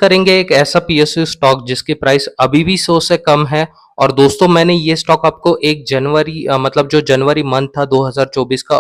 करेंगे एक ऐसा पीएसयू स्टॉक जिसकी प्राइस अभी भी 100 से कम है। और दोस्तों मैंने ये स्टॉक आपको 1 जनवरी मतलब जो जनवरी मंथ था 2024 का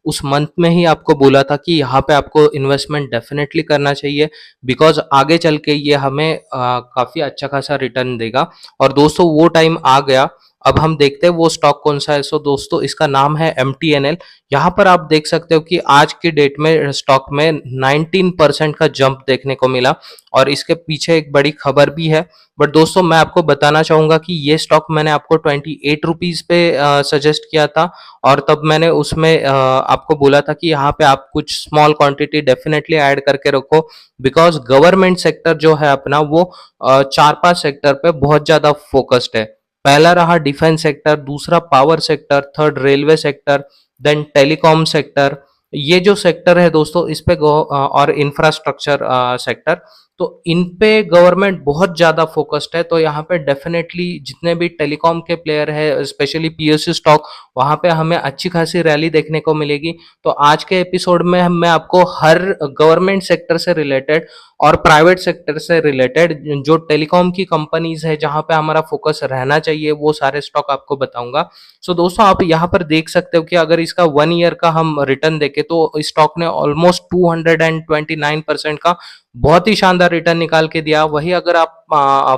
उस मंथ में ही आपको बोला था कि यहाँ पे आपको इन्वेस्टमेंट डेफिनेटली करना चाहिए बिकॉज़ आगे चल के ये हमें काफ़ी अच्छा खासा रिटर्न देगा। और दोस्तों वो टाइम आ गया। अब हम देखते हैं वो स्टॉक कौन-सा है। सो दोस्तों इसका नाम है एमटीएनएल। यहाँ पर आप देख सकते हो कि आज की डेट में स्टॉक में 19% का जंप देखने को मिला और इसके पीछे एक बड़ी खबर भी है। बट दोस्तों मैं आपको बताना चाहूँगा कि ये स्टॉक मैंने आपको 28 रुपीज़ पे सजेस्ट किया था और तब मैंने उसमें आपको बोला था कि यहाँ पे आप कुछ स्मॉल क्वांटिटी डेफिनेटली ऐड करके रखो बिकॉज़ गवर्नमेंट सेक्टर जो है अपना वो 4-5 सेक्टर पे बहुत ज़्यादा फोकस्ड है। पहला रहा डिफेंस सेक्टर, दूसरा power sector, third railway sector, then telecom sector. ये जो सेक्टर है दोस्तों इस पे और इंफ्रास्ट्रक्चर सेक्टर, तो इन पे गवर्नमेंट बहुत ज़्यादा फोकस्ड है। तो यहाँ पे डेफिनेटली जितने भी टेलीकॉम के प्लेयर है स्पेशली पीएसयू स्टॉक, वहाँ पे हमें अच्छी खासी रैली देखने को मिलेगी। तो आज के एपिसोड में मैं आपको हर गवर्नमेंट सेक्टर से रिलेटेड और प्राइवेट सेक्टर से रिलेटेड जो टेलीकॉम की कंपनीज है जहाँ पे हमारा फोकस रहना चाहिए वो सारे स्टॉक आपको बताऊंगा। सो दोस्तों आप यहाँ पर देख सकते हो कि अगर इसका 1 ईयर का हम रिटर्न देखें तो स्टॉक ने ऑलमोस्ट 229% का बहुत ही शानदार रिटर्न निकाल के दिया। वही अगर आप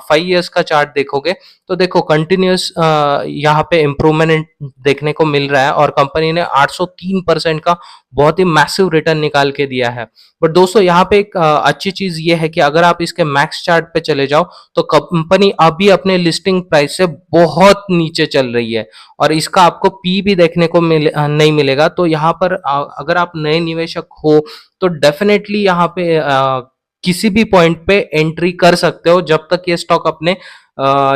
5 ईयर्स का चार्ट देखोगे तो देखो कंटिन्यूस यहाँ पे इम्प्रूवमेंट देखने को मिल रहा है और कंपनी ने 803% का बहुत ही मैसिव रिटर्न निकाल के दिया है। बट दोस्तों यहाँ पे एक अच्छी चीज ये है कि अगर आप इसके मैक्स चार्ट पे चले जाओ तो कंपनी अभी अपने लिस्टिंग प्राइस से बहुत नीचे चल रही है और इसका आपको पी भी देखने को नहीं मिलेगा। तो यहाँ पर अगर आप नए निवेशक हो तो डेफिनेटली यहाँ पे किसी भी पॉइंट पे एंट्री कर सकते हो जब तक ये स्टॉक अपने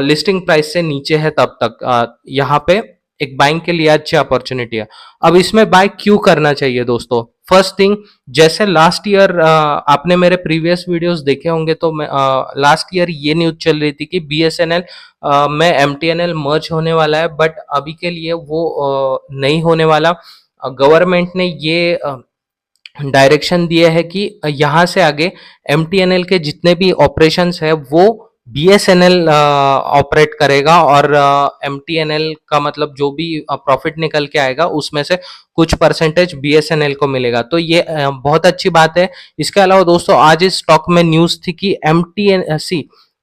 लिस्टिंग प्राइस से नीचे है तब तक यहाँ पे एक बाइंग के लिए अच्छी अपॉर्चुनिटी है। अब इसमें बाय क्यों करना चाहिए दोस्तों? फर्स्ट थिंग, जैसे लास्ट ईयर आपने मेरे प्रीवियस वीडियोस देखे होंगे तो मैं लास्ट ईयर ये न्यूज चल रही थी कि बीएसएनएल में एमटीएनएल मर्ज होने वाला है बट अभी के लिए वो नहीं होने वाला। गवर्नमेंट ने ये डायरेक्शन दिया है कि यहाँ से आगे एमटीएनएल के जितने भी ऑपरेशंस है वो बीएसएनएल ऑपरेट करेगा और एमटीएनएल का मतलब जो भी प्रॉफिट निकल के आएगा उसमें से कुछ परसेंटेज बीएसएनएल को मिलेगा। तो ये बहुत अच्छी बात है। इसके अलावा दोस्तों आज इस स्टॉक में न्यूज थी कि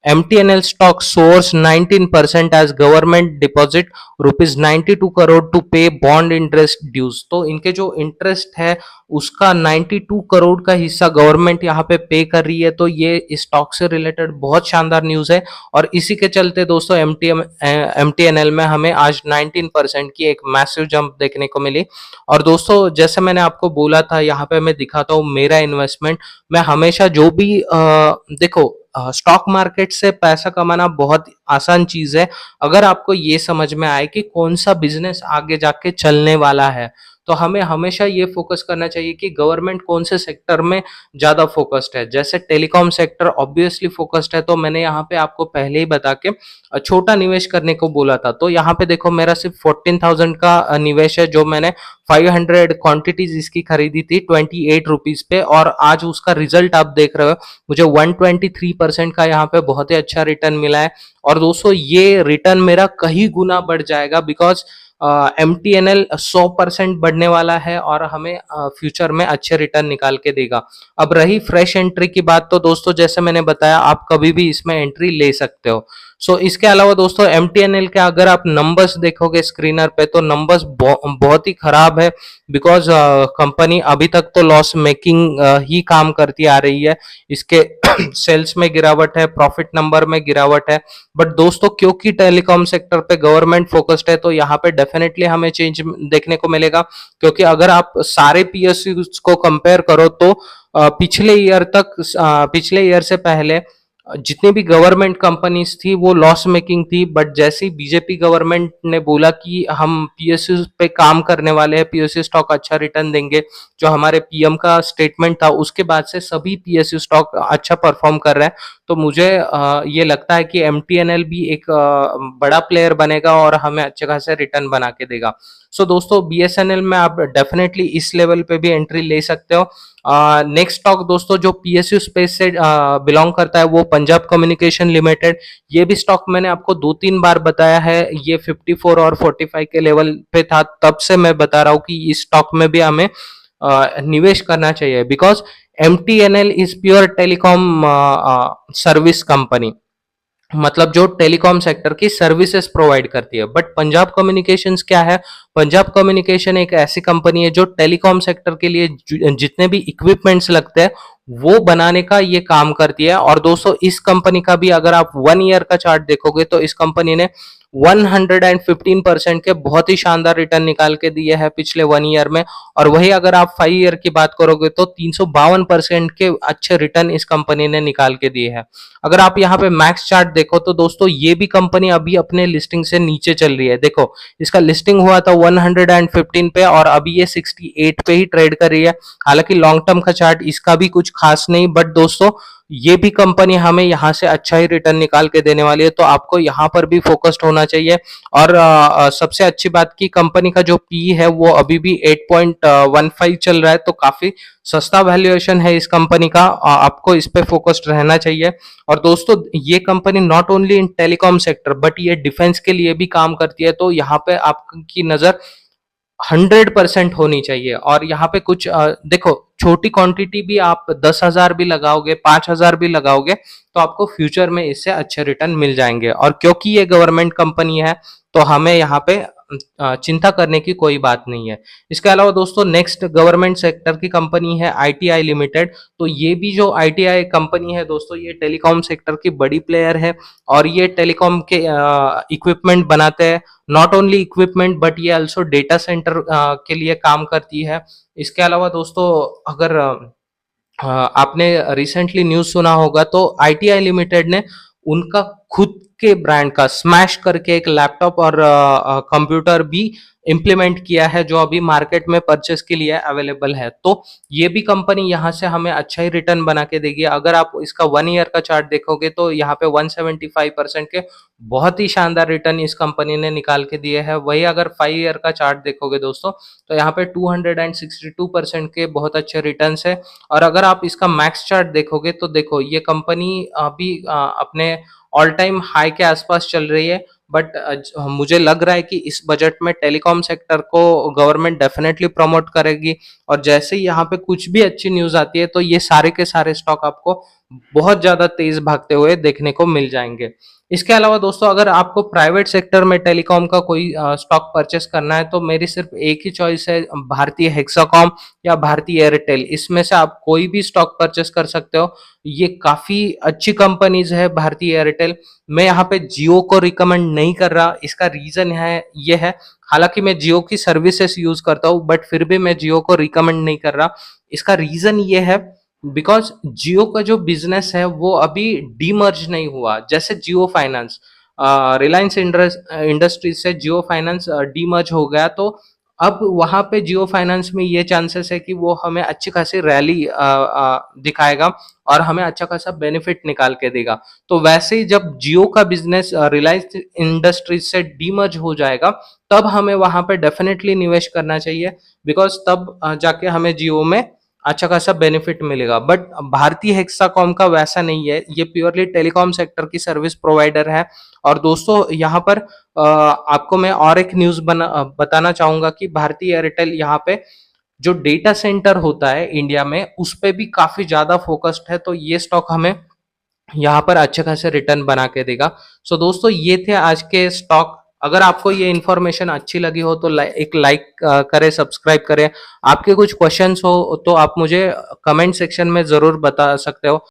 MTNL stock soars 19% as government deposit rupees 92 crore to pay bond interest dues. तो इनके जो इंटरेस्ट है उसका 92 करोड़ का हिस्सा गवर्नमेंट यहाँ पे कर रही है। तो ये स्टॉक से रिलेटेड बहुत शानदार न्यूज है और इसी के चलते दोस्तों MTNL में हमें आज 19% की एक मैसिव जंप देखने को मिली। और दोस्तों जैसे मैंने आपको बोला था यहाँ पे मैं दिखाता हूँ मेरा इन्वेस्टमेंट। मैं हमेशा जो भी देखो स्टॉक मार्केट से पैसा कमाना बहुत आसान चीज है अगर आपको ये समझ में आए कि कौन सा बिजनेस आगे जाके चलने वाला है। तो हमें हमेशा ये फोकस करना चाहिए कि गवर्नमेंट कौन से सेक्टर में ज्यादा फोकस्ड है। जैसे टेलीकॉम सेक्टर ऑब्वियसली फोकस्ड है तो मैंने यहाँ पे आपको पहले ही बता के छोटा निवेश करने को बोला था। तो यहाँ पे देखो मेरा सिर्फ 14,000 का निवेश है जो मैंने 500 क्वांटिटीज इसकी खरीदी थी 28 रुपीज पे और आज उसका रिजल्ट आप देख रहे हो मुझे 123% का यहाँ पे बहुत ही अच्छा रिटर्न मिला है। और दोस्तों ये रिटर्न मेरा कहीं गुना बढ़ जाएगा बिकॉज MTNL 100% बढ़ने वाला है और हमें फ्यूचर में अच्छे रिटर्न निकाल के देगा। अब रही फ्रेश एंट्री की बात तो दोस्तों जैसे मैंने बताया आप कभी भी इसमें एंट्री ले सकते हो। सो इसके अलावा दोस्तों MTNL के अगर आप नंबर्स देखोगे स्क्रीनर पे तो नंबर्स बहुत ही खराब है बिकॉज कंपनी अभी तक तो लॉस मेकिंग ही काम करती आ रही है। इसके सेल्स में गिरावट है, प्रॉफिट नंबर में गिरावट है। बट दोस्तों क्योंकि टेलीकॉम सेक्टर पे गवर्नमेंट फोकस्ड है तो यहाँ पे डेफिनेटली हमें चेंज देखने को मिलेगा क्योंकि अगर आप सारे पीएसयू को कंपेयर करो तो पिछले ईयर से पहले जितनी भी गवर्नमेंट कंपनीज थी वो लॉस मेकिंग थी। बट जैसे ही बीजेपी गवर्नमेंट ने बोला कि हम पीएसयू पे काम करने वाले हैं, पीएसयू स्टॉक अच्छा रिटर्न देंगे, जो हमारे पीएम का स्टेटमेंट था उसके बाद से सभी पीएसयू स्टॉक अच्छा परफॉर्म कर रहे हैं। तो मुझे ये लगता है कि एमटीएनएल भी एक बड़ा प्लेयर बनेगा और हमें अच्छे खासे रिटर्न बना के देगा। सो दोस्तों बीएसएनएल में आप डेफिनेटली इस लेवल पे भी एंट्री ले सकते हो। नेक्स्ट स्टॉक दोस्तों जो पीएसयू स्पेस से बिलोंग करता है वो पंजाब कम्युनिकेशन लिमिटेड। ये भी स्टॉक मैंने आपको 2-3 बार बताया है, ये 54 और 45 के लेवल पे था, तब से मैं बता रहा हूँ कि इस स्टॉक में भी हमें निवेश करना चाहिए, because MTNL is pure telecom service company, मतलब जो टेलीकॉम सेक्टर की सर्विसेज प्रोवाइड करती है। बट पंजाब कम्युनिकेशंस क्या है? पंजाब कम्युनिकेशन एक ऐसी कंपनी है जो टेलीकॉम सेक्टर के लिए जितने भी इक्विपमेंट्स लगते हैं वो बनाने का ये काम करती है। और दोस्तों इस कंपनी का भी अगर आप 1 ईयर का चार्ट देखोगे तो इस कंपनी ने 115% के बहुत ही शानदार रिटर्न निकाल के दिए हैं पिछले 1 ईयर में। और वही अगर आप 5 ईयर की बात करोगे तो 352% के अच्छे रिटर्न इस कंपनी ने निकाल के दिए हैं। अगर आप यहाँ पे मैक्स चार्ट देखो तो दोस्तों ये भी कंपनी अभी अपने लिस्टिंग से नीचे चल रही है। देखो इसका लिस्टिंग हुआ था 115 पे और अभी ये 68 पे ही ट्रेड कर रही है। हालांकि लॉन्ग टर्म का चार्ट इसका भी कुछ खास नहीं, बट दोस्तों ये भी कंपनी हमें यहाँ से अच्छा ही रिटर्न निकाल के देने वाली है, तो आपको यहाँ पर भी फोकस्ड होना चाहिए। और सबसे अच्छी बात की कंपनी का जो पी है वो अभी भी 8.15 चल रहा है, तो काफी सस्ता वैल्यूएशन है इस कंपनी का। आपको इस पे फोकस्ड रहना चाहिए। और दोस्तों ये company not only in telecom sector but ये डिफेंस के लिए भी काम करती है, तो यहाँ पे आपकी नजर 100% होनी चाहिए। और यहाँ पे कुछ देखो छोटी क्वांटिटी भी आप 10,000 भी लगाओगे, 5,000 भी लगाओगे तो आपको फ्यूचर में इससे अच्छे रिटर्न मिल जाएंगे। और क्योंकि ये गवर्नमेंट कंपनी है तो हमें यहाँ पे चिंता करने की कोई बात नहीं है। इसके अलावा दोस्तों नेक्स्ट गवर्नमेंट सेक्टर की कंपनी है आईटीआई लिमिटेड। तो ये भी जो आईटीआई कंपनी है दोस्तों ये टेलीकॉम सेक्टर की बड़ी प्लेयर है और ये टेलीकॉम के इक्विपमेंट बनाते हैं। नॉट ओनली इक्विपमेंट बट ये ऑल्सो डेटा सेंटर के लिए काम करती है। इसके अलावा दोस्तों अगर आपने रिसेंटली न्यूज सुना होगा तो आईटीआई लिमिटेड ने उनका खुद के ब्रांड का स्मैश करके एक लैपटॉप और कंप्यूटर भी इम्प्लीमेंट किया है जो अभी मार्केट में परचेस के लिए अवेलेबल है। तो ये भी कंपनी यहाँ से हमें अच्छा ही रिटर्न बना के देगी। अगर आप इसका 1 ईयर का चार्ट देखोगे तो यहाँ पे 175% के बहुत ही शानदार रिटर्न इस कंपनी ने निकाल के दिए हैं। वही अगर 5 ईयर का चार्ट देखोगे दोस्तों तो यहाँ पे 262% के बहुत अच्छे रिटर्न है। और अगर आप इसका मैक्स चार्ट देखोगे तो देखो ये कंपनी अभी अपने ऑल टाइम हाई के आसपास चल रही है। बट मुझे लग रहा है कि इस बजट में टेलीकॉम सेक्टर को गवर्नमेंट डेफिनेटली प्रमोट करेगी और जैसे ही यहाँ पे कुछ भी अच्छी न्यूज आती है तो ये सारे के सारे स्टॉक आपको बहुत ज्यादा तेज भागते हुए देखने को मिल जाएंगे। इसके अलावा दोस्तों अगर आपको प्राइवेट सेक्टर में टेलीकॉम का कोई स्टॉक परचेस करना है तो मेरी सिर्फ एक ही चॉइस है, भारतीय हेक्साकॉम या भारतीय एयरटेल। इसमें से आप कोई भी स्टॉक परचेस कर सकते हो। ये काफी अच्छी कंपनीज है भारतीय एयरटेल। मैं यहाँ पे जियो को रिकमेंड नहीं कर रहा, इसका रीजन है ये है, हालांकि मैं जियो की सर्विसेज यूज करता हूँ बट फिर भी मैं जियो को रिकमेंड नहीं कर रहा। इसका रीजन ये है बिकॉज जियो का जो बिजनेस है वो अभी डीमर्ज नहीं हुआ। जैसे जियो फाइनेंस रिलायंस इंडस्ट्रीज से जियो फाइनेंस डीमर्ज हो गया तो अब वहां पे जियो फाइनेंस में ये चांसेस है कि वो हमें अच्छी खासी रैली दिखाएगा और हमें अच्छा खासा बेनिफिट निकाल के देगा। तो वैसे ही जब जियो का बिजनेस रिलायंस इंडस्ट्रीज से डीमर्ज हो जाएगा तब हमें वहां पे डेफिनेटली निवेश करना चाहिए, बिकॉज तब जाके हमें जियो में अच्छा खासा बेनिफिट मिलेगा। बट भारतीय हेक्साकॉम का वैसा नहीं है, ये प्योरली टेलीकॉम सेक्टर की सर्विस प्रोवाइडर है। और दोस्तों यहाँ पर आपको मैं और एक न्यूज बताना चाहूंगा कि भारतीय एयरटेल यहाँ पे जो डेटा सेंटर होता है इंडिया में उस पे भी काफी ज्यादा फोकस्ड है, तो ये स्टॉक हमें यहाँ पर अच्छे खासे रिटर्न बना के देगा। सो दोस्तों ये थे आज के स्टॉक। अगर आपको ये इन्फॉर्मेशन अच्छी लगी हो तो एक लाइक करें, सब्सक्राइब करें। आपके कुछ क्वेश्चंस हो तो आप मुझे कमेंट सेक्शन में जरूर बता सकते हो।